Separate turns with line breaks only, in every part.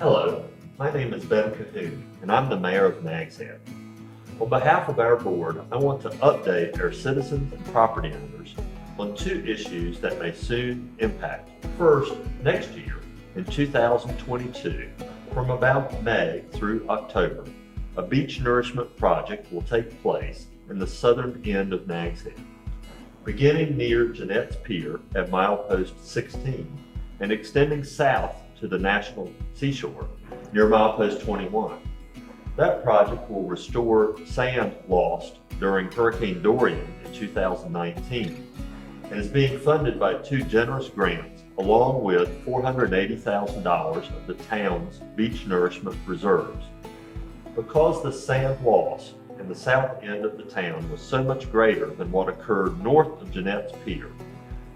Hello, my name is Ben Cahoon, and I'm the mayor of Nags. On behalf of our board, I want to update our citizens and property owners on two issues that may soon impact. First, next year, in 2022, from about May through October, a beach nourishment project will take place in the southern end of Nags Head, beginning near Jeanette's Pier at milepost 16 and extending south to the National Seashore near milepost 21. That project will restore sand lost during Hurricane Dorian in 2019 and is being funded by two generous grants along with $480,000 of the town's beach nourishment reserves. Because the sand loss in the south end of the town was so much greater than what occurred north of Jeanette's Pier,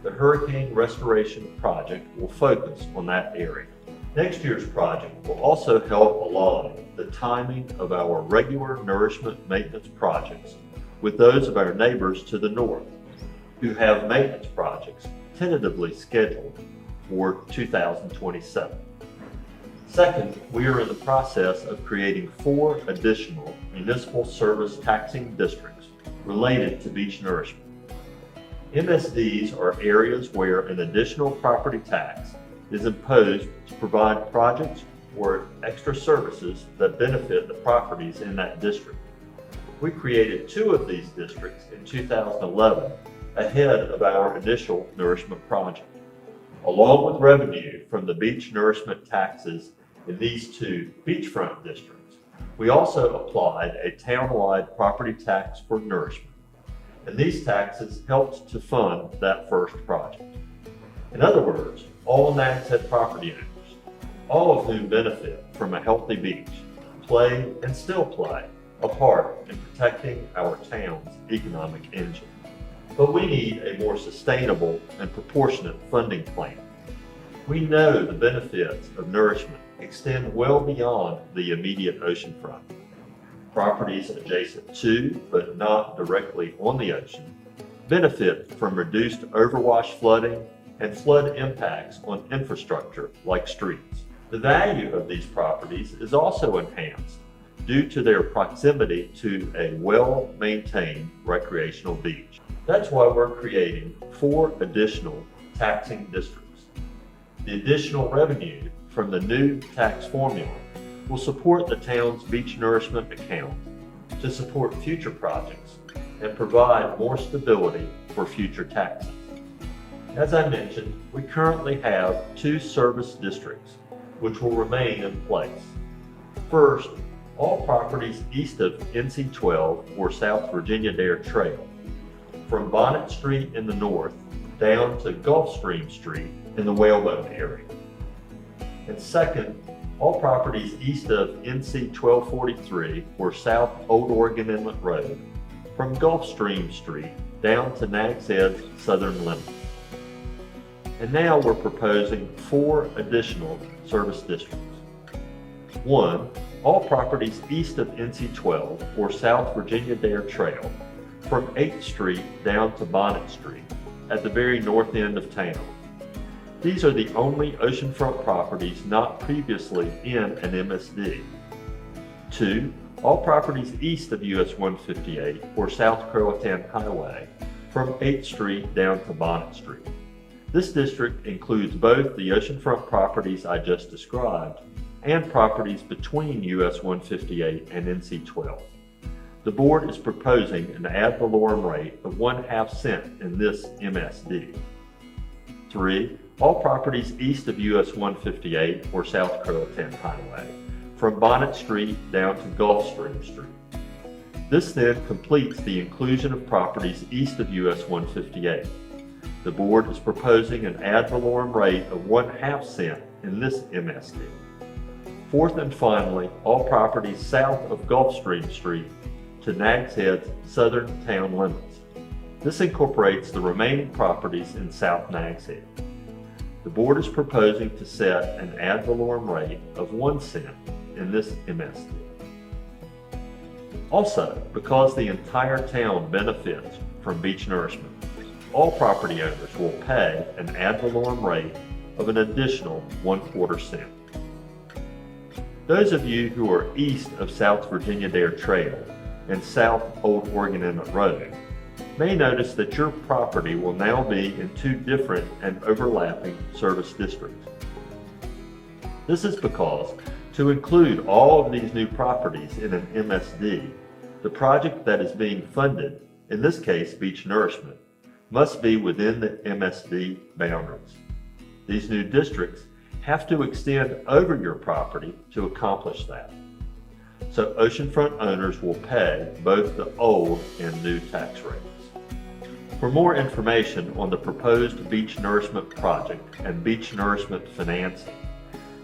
the Hurricane Restoration Project will focus on that area. Next year's project will also help align the timing of our regular nourishment maintenance projects with those of our neighbors to the north, who have maintenance projects tentatively scheduled for 2027. Second, we are in the process of creating 4 additional municipal service taxing districts related to beach nourishment. MSDs are areas where an additional property tax is imposed to provide projects or extra services that benefit the properties in that district. We created 2 of these districts in 2011 ahead of our initial nourishment project. Along with revenue from the beach nourishment taxes in these 2 beachfront districts, we also applied a town-wide property tax for nourishment, and these taxes helped to fund that first project. In other words, all Nags Head property owners, all of whom benefit from a healthy beach, play and still play a part in protecting our town's economic engine. But we need a more sustainable and proportionate funding plan. We know the benefits of nourishment extend well beyond the immediate oceanfront. Properties adjacent to, but not directly on the ocean, benefit from reduced overwash flooding and flood impacts on infrastructure like streets. The value of these properties is also enhanced due to their proximity to a well-maintained recreational beach. That's why we're creating 4 additional taxing districts. The additional revenue from the new tax formula will support the town's beach nourishment account to support future projects and provide more stability for future taxes. As I mentioned, we currently have 2 service districts which will remain in place. First, all properties east of NC-12 or South Virginia Dare Trail, from Bonnet Street in the north down to Gulfstream Street in the Whalebone area. And second, all properties east of NC-1243 or South Old Oregon Inlet Road, from Gulfstream Street down to Nags Head's southern limit. And now we're proposing 4 additional service districts. 1, all properties east of NC-12 or South Virginia Dare Trail, from 8th Street down to Bonnet Street at the very north end of town. These are the only oceanfront properties not previously in an MSD. 2, all properties east of US 158 or South Croatan Highway, from 8th Street down to Bonnet Street. This district includes both the oceanfront properties I just described and properties between US 158 and NC-12. The board is proposing an ad valorem rate of 1/2 cent in this MSD. 3, all properties east of US 158 or South Croatan Highway, from Bonnet Street down to Gulfstream Street. This then completes the inclusion of properties east of US 158. The board is proposing an ad valorem rate of 1/2 cent in this MSD. Fourth and finally, all properties south of Gulfstream Street to Nags Head's southern town limits. This incorporates the remaining properties in South Nags Head. The board is proposing to set an ad valorem rate of 1 cent in this MSD. Also, because the entire town benefits from beach nourishment, all property owners will pay an ad valorem rate of an additional 1/4 cent. Those of you who are east of South Virginia Dare Trail and South Old Oregon Inlet Road may notice that your property will now be in two different and overlapping service districts. This is because to include all of these new properties in an MSD, the project that is being funded, in this case Beach Nourishment, must be within the MSD boundaries. These new districts have to extend over your property to accomplish that. So oceanfront owners will pay both the old and new tax rates. For more information on the proposed Beach Nourishment project and Beach Nourishment financing,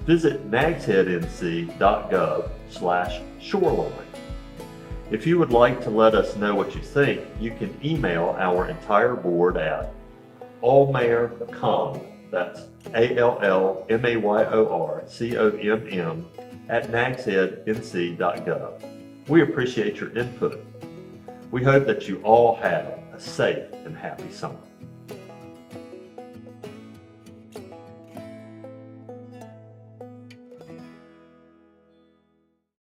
visit nagsheadnc.gov/shoreline. If you would like to let us know what you think, you can email our entire board at allmayorcomm, that's ALLMAYORCOMM @nagsheadnc.gov. We appreciate your input. We hope that you all have a safe and happy summer.